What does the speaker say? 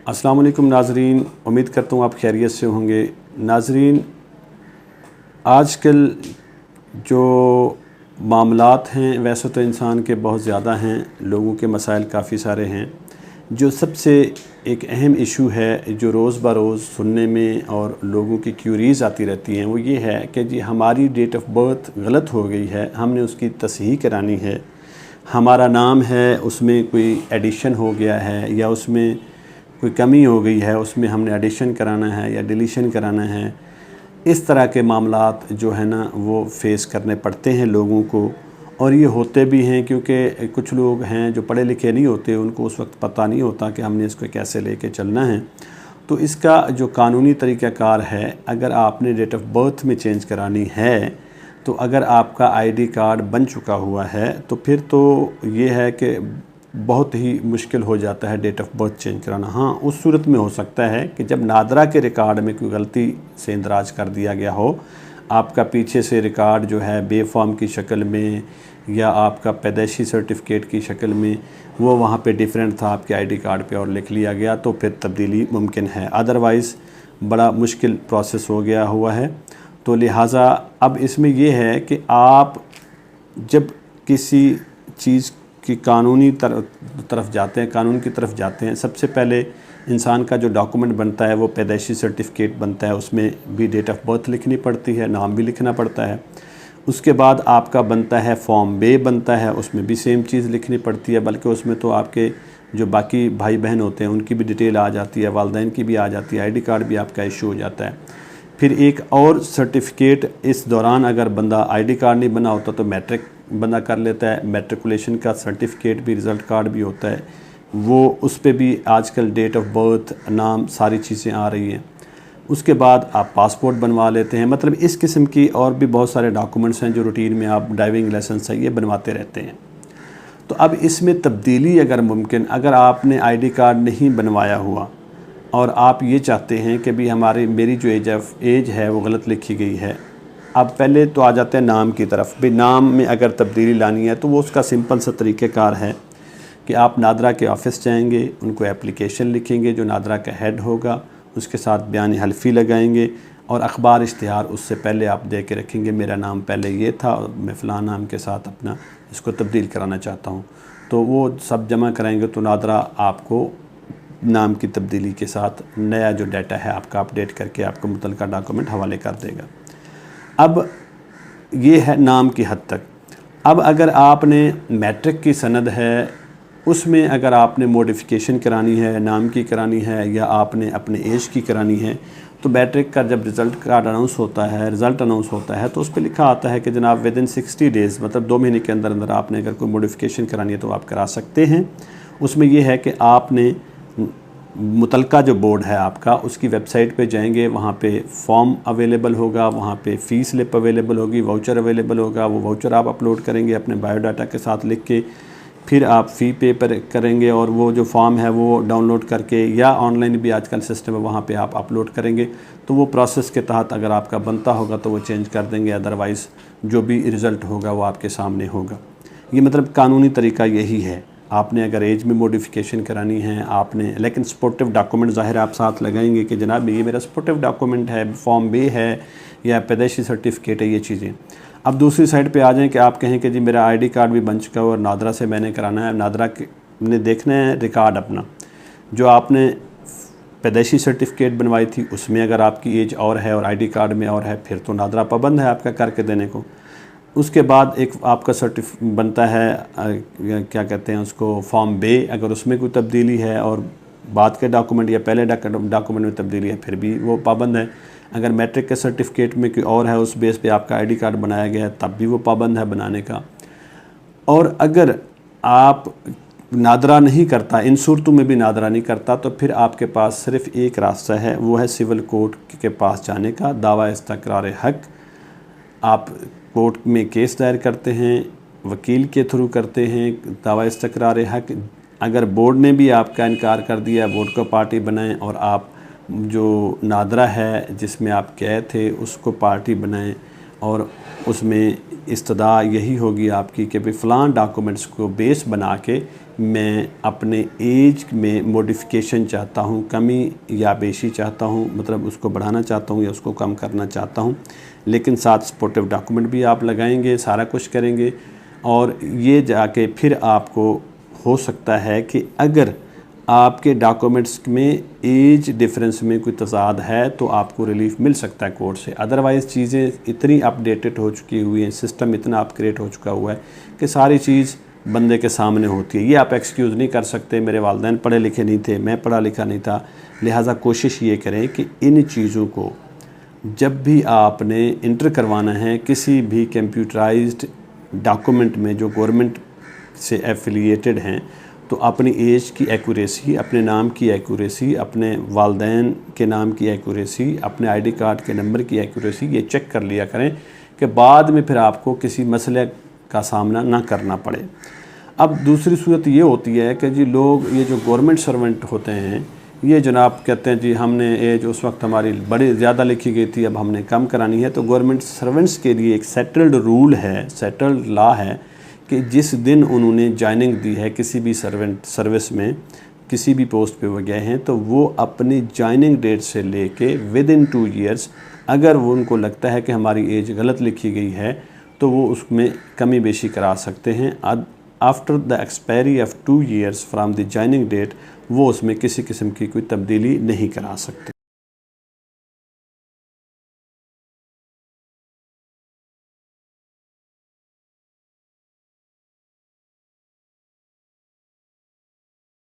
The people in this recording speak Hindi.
अस्सलाम वालेकुम नाज़रीन, उम्मीद करता हूँ आप खैरियत से होंगे। नाज़रीन, आजकल जो मामलात हैं वैसे तो इंसान के बहुत ज़्यादा हैं, लोगों के मसाइल काफ़ी सारे हैं। जो सबसे एक अहम इशू है जो रोज़ ब रोज़ सुनने में और लोगों की क्यूरीज़ आती रहती हैं, वो ये है कि जी हमारी डेट ऑफ़ बर्थ गलत हो गई है, हमने उसकी तसहीह करानी है। हमारा नाम है उसमें कोई एडिशन हो गया है या उसमें कोई कमी हो गई है, उसमें हमने एडिशन कराना है या डिलीशन कराना है। इस तरह के मामलात जो है ना वो फ़ेस करने पड़ते हैं लोगों को, और ये होते भी हैं क्योंकि कुछ लोग हैं जो पढ़े लिखे नहीं होते, उनको उस वक्त पता नहीं होता कि हमने इसको कैसे लेके चलना है। तो इसका जो कानूनी तरीक़ाकार है, अगर आपने डेट ऑफ़ बर्थ में चेंज करानी है, तो अगर आपका आईडी कार्ड बन चुका हुआ है तो फिर तो ये है कि बहुत ही मुश्किल हो जाता है डेट ऑफ़ बर्थ चेंज कराना। हाँ, उस सूरत में हो सकता है कि जब नादरा के रिकॉर्ड में कोई गलती से इंदराज कर दिया गया हो, आपका पीछे से रिकॉर्ड जो है बेफॉर्म की शक्ल में या आपका पैदाइशी सर्टिफिकेट की शक्ल में वो वहाँ पे डिफरेंट था, आपके आईडी कार्ड पे और लिख लिया गया, तो फिर तब्दीली मुमकिन है। अदरवाइज़ बड़ा मुश्किल प्रोसेस हो गया हुआ है। तो लिहाजा अब इसमें यह है कि आप जब किसी चीज़ की कानूनी तरफ जाते हैं, कानून की तरफ जाते हैं, सबसे पहले इंसान का जो डॉक्यूमेंट बनता है वो पैदाइशी सर्टिफिकेट बनता है, उसमें भी डेट ऑफ़ बर्थ लिखनी पड़ती है, नाम भी लिखना पड़ता है। उसके बाद आपका बनता है फॉर्म बे बनता है, उसमें भी सेम चीज़ लिखनी पड़ती है, बल्कि उसमें तो आपके जो बाकी भाई बहन होते हैं उनकी भी डिटेल आ जाती है, वालिदैन की भी आ जाती है, आईडी कार्ड भी आपका इशू हो जाता है। फिर एक और सर्टिफिकेट इस दौरान अगर बंदा आईडी कार्ड नहीं बना होता तो मैट्रिक बंदा कर लेता है, मैट्रिकुलेशन का सर्टिफिकेट भी, रिज़ल्ट कार्ड भी होता है, वो उस पर भी आजकल डेट ऑफ़ बर्थ, नाम, सारी चीज़ें आ रही हैं। उसके बाद आप पासपोर्ट बनवा लेते हैं। मतलब इस किस्म की और भी बहुत सारे डॉक्यूमेंट्स हैं जो रूटीन में आप ड्राइविंग लाइसेंस है ये बनवाते रहते हैं। तो अब इसमें तब्दीली अगर मुमकिन, अगर आपने आईडी कार्ड नहीं बनवाया हुआ और आप ये चाहते हैं कि भी मेरी जो एज है वो गलत लिखी गई है, अब पहले तो आ जाते हैं नाम की तरफ। भी नाम में अगर तब्दीली लानी है तो वो उसका सिंपल सा तरीक़ेकार है कि आप नादरा के ऑफ़िस जाएंगे, उनको एप्लीकेशन लिखेंगे, जो नादरा का हेड होगा उसके साथ बयान हल्फ़ी लगाएंगे और अखबार इश्तिहार उससे पहले आप दे के रखेंगे, मेरा नाम पहले ये था और मैं फ़लाँ नाम के साथ अपना इसको तब्दील कराना चाहता हूँ। तो वो सब जमा कराएंगे तो नादरा आपको नाम की तब्दीली के साथ नया जो डाटा है आपका अपडेट करके आपको मुतल्लिका डॉक्यूमेंट हवाले कर देगा। अब ये है नाम की हद तक। अब अगर आपने मैट्रिक की सनद है, उसमें अगर आपने मॉडिफिकेशन करानी है, नाम की करानी है या आपने अपने एज की करानी है, तो मैट्रिक का जब रिज़ल्ट कार्ड अनाउंस होता है, रिज़ल्ट अनाउंस होता है, तो उस पर लिखा आता है कि जनाब विदिन 60 डेज़, मतलब 2 महीने के अंदर अंदर आपने अगर कोई मॉडिफिकेशन करानी है तो आप करा सकते हैं। उसमें यह है कि आपने मुतल्लिका जो बोर्ड है आपका, उसकी वेबसाइट पे जाएंगे, वहाँ पे फॉर्म अवेलेबल होगा, वहाँ पे फ़ीस स्लिप अवेलेबल होगी, वाउचर अवेलेबल होगा। वो वाउचर आप अपलोड करेंगे अपने बायोडाटा के साथ लिख के, फिर आप फ़ी पे पर करेंगे और वो जो फॉर्म है वो डाउनलोड करके या ऑनलाइन भी आजकल सिस्टम है वहाँ पे आप अपलोड करेंगे, तो वो प्रोसेस के तहत अगर आपका बनता होगा तो वो चेंज कर देंगे, अदरवाइज़ जो भी रिज़ल्ट होगा वो आपके सामने होगा। ये मतलब कानूनी तरीका यही है। आपने अगर एज में मॉडिफिकेशन करानी है आपने, लेकिन सपोर्टिव डॉक्यूमेंट ज़ाहिर आप साथ लगाएंगे कि जनाब ये मेरा सपोर्टिव डॉक्यूमेंट है, फॉर्म बे है या पैदाइशी सर्टिफिकेट है, ये चीज़ें। अब दूसरी साइड पे आ जाएं कि आप कहें कि जी मेरा आईडी कार्ड भी बन चुका है और नादरा से मैंने कराना है। नादरा ने देखना है रिकॉर्ड अपना, जो आपने पैदाइशी सर्टिफिकेट बनवाई थी उसमें अगर आपकी एज और है और आईडी कार्ड में और है, फिर तो नादरा पाबंद है आपका करके देने को। उसके बाद एक आपका बनता है क्या कहते हैं उसको, फॉर्म बे, अगर उसमें कोई तब्दीली है और बाद के डॉक्यूमेंट या पहले डॉक्यूमेंट में तब्दीली है फिर भी वो पाबंद है। अगर मैट्रिक के सर्टिफिकेट में कोई और है, उस बेस पे आपका आईडी कार्ड बनाया गया है, तब भी वो पाबंद है बनाने का। और अगर आप नादरा नहीं करता, इन सूरतों में भी नादरा नहीं करता, तो फिर आपके पास सिर्फ़ एक रास्ता है, वो है सिविल कोर्ट के पास जाने का। दावा इस्तक़रार हक़, आप कोर्ट में केस दायर करते हैं, वकील के थ्रू करते हैं दावा इस्तक़रार हक़। अगर बोर्ड ने भी आपका इनकार कर दिया, बोर्ड को पार्टी बनाएं और आप जो नादरा है जिसमें आप गए थे उसको पार्टी बनाएं और उसमें इस्तदा यही होगी आपकी कि भाई फ़लाँ डॉक्यूमेंट्स को बेस बना के मैं अपने एज में मॉडिफिकेशन चाहता हूँ, कमी या बेशी चाहता हूँ, मतलब उसको बढ़ाना चाहता हूँ या उसको कम करना चाहता हूँ, लेकिन साथ सपोर्टिव डॉक्यूमेंट भी आप लगाएंगे, सारा कुछ करेंगे। और ये जाके फिर आपको हो सकता है कि अगर आपके डॉक्यूमेंट्स में एज डिफरेंस में कोई तज़ाद है तो आपको रिलीफ मिल सकता है कोर्ट से। अदरवाइज़ चीज़ें इतनी अपडेटेड हो चुकी हुई हैं, सिस्टम इतना अपग्रेड हो चुका हुआ है कि सारी चीज़ बंदे के सामने होती है। ये आप एक्सक्यूज़ नहीं कर सकते मेरे वालिदैन पढ़े लिखे नहीं थे, मैं पढ़ा लिखा नहीं था। लिहाजा कोशिश ये करें कि इन चीज़ों को जब भी आपने इंटर करवाना है किसी भी कंप्यूटराइज्ड डॉक्यूमेंट में जो गवर्नमेंट से एफिलिएटेड हैं, तो अपनी एज की एक्यूरेसी, अपने नाम की एक्यूरेसी, अपने वालिदैन के नाम की एक्यूरेसी, अपने आईडी कार्ड के नंबर की एक्यूरेसी ये चेक कर लिया करें कि बाद में फिर आपको किसी मसले का सामना ना करना पड़े। अब दूसरी सूरत ये होती है कि जी लोग ये जो गवर्नमेंट सर्वेंट होते हैं ये जनाब कहते हैं जी हमने एज उस वक्त हमारी बड़ी ज़्यादा लिखी गई थी, अब हमने कम करानी है। तो गवर्नमेंट सर्वेंट्स के लिए एक सेटल्ड रूल है, सेटल्ड लॉ है कि जिस दिन उन्होंने जॉइनिंग दी है किसी भी सर्विस में, किसी भी पोस्ट पे वो गए हैं, तो वो अपनी जॉइनिंग डेट से लेके विद इन 2 ईयर्स अगर वो उनको लगता है कि हमारी एज गलत लिखी गई है तो वो उसमें कमी बेशी करा सकते हैं। After the expiry of 2 years from the joining date वो उसमें किसी किस्म की कोई तब्दीली नहीं करा सकते।